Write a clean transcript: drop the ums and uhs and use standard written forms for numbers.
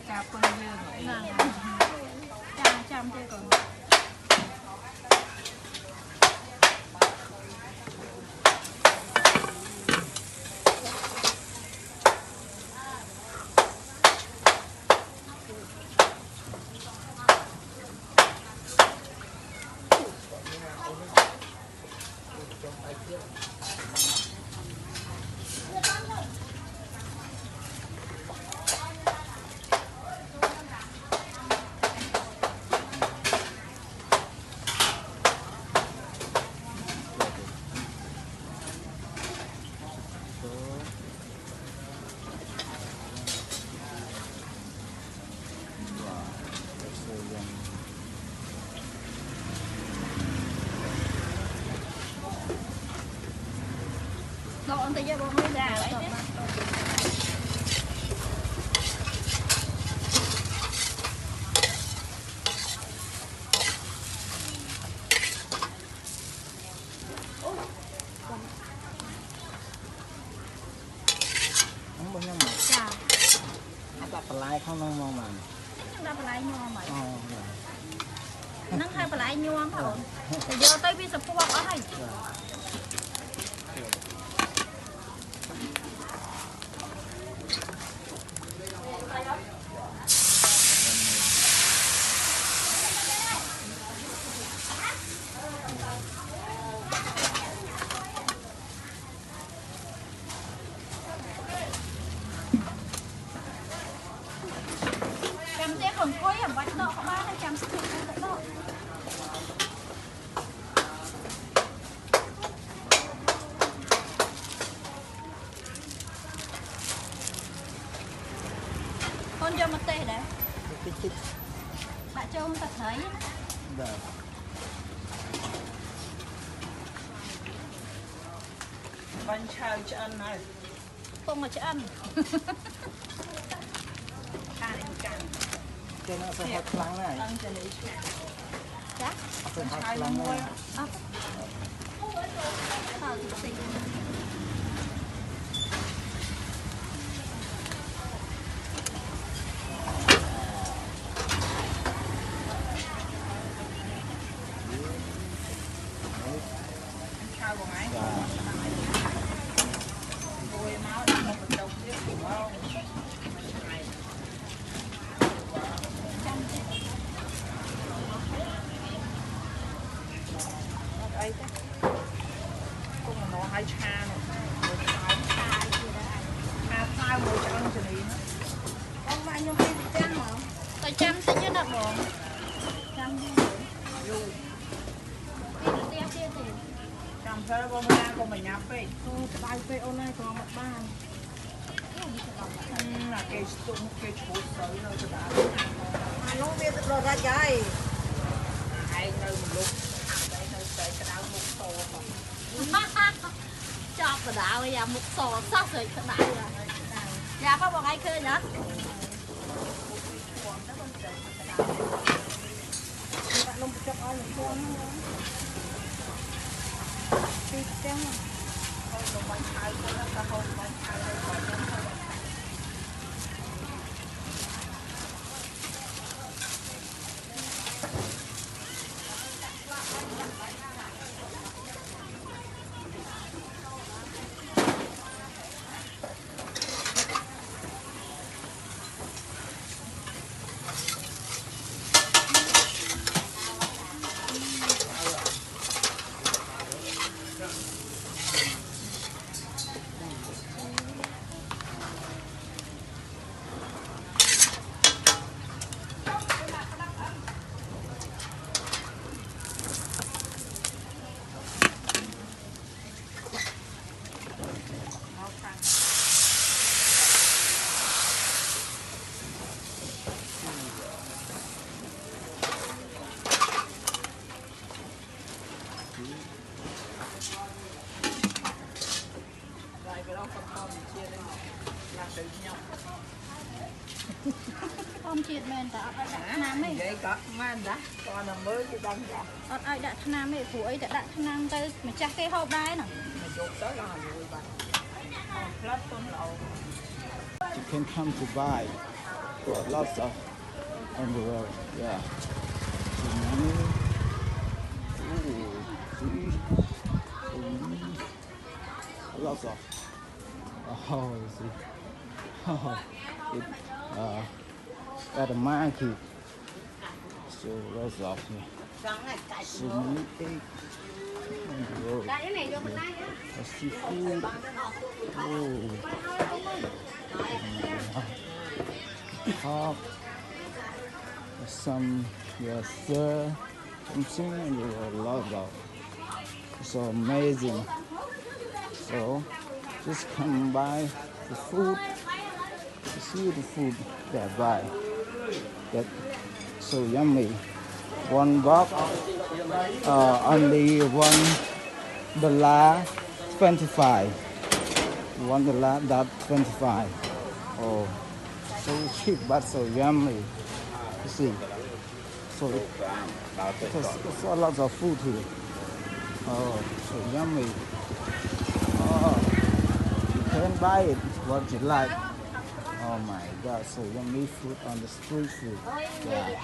cà phê dương cha chăm thế còn Còn thì giờ bọn mới ra đấy chứ. Không bao nhiêu mà. Chà. Đập lại không ngon ngon mà. Đập lại nhom mày. Nắng hai lại nhom hả? Thì giờ tới bây giờ phụ ở đây. Còn khối ở bánh đậu các bác 200 sức bánh đậu. Con cho một tê đấy. Bạn cho không thật thấy. Được. Bánh chào cho ăn này. Không mà cho ăn. Cái nó sẽ hot lắng này. Chắc. Sẽ hot lắng này. Chào của máy. Mùi máu đã một đồng tiếp của ông. Đây chứ. Cũng là nó hai cha nữa. Sao mùi cho ăn cho đi nữa. Con bạn nhau hay bị chăm hả? Tôi chăm sẽ nhất là bọn. Chăm đi. Rồi. Đi được tiếp kia thì. Chăm sao con ra con mình nhắm đi. Bài phê online còn một bàn. Là cái stung cái chỗ sới rồi cho đã. Nó biết được ra chơi. Ai nơi một lúc. Đây nơi tới cái áo một tô không. Chọc vào đảo bây giờ một sò sắc rồi cái đảo rồi. Dạ có một ai khơi nữa. Bạn lông chọc ai một con nữa. Tiếp chăng. Thôi nó bánh chai thôi là ta không bánh chai đây còn không thôi. Không chuyện men đã đặt nam ấy. Vậy có men đã. Còn là mới cái đăng đã. Ở ai đặt nam ấy, phụ ấy đã đặt nam tới mà chắc cái hộp đai nè. Mà chụp tới là người bạn. Lát con lẩu. You can come to buy. Lots of on the road. Yeah. So many. Ooh, see. Lots of. Oh, see. Oh, it, at the market. So lots of so many eggs on the road. A seafood. Oh, pork. Some yes sir. Something and there were a lot of. So amazing. So just come by the food. To see the food they buy. That so yummy. One box, only $1.25. $1.25. Oh, so cheap but so yummy. You see, so it's a lot of food here. Oh, so yummy. Oh, you can buy it what you like. Oh my God, so yummy food on the street food. Yeah.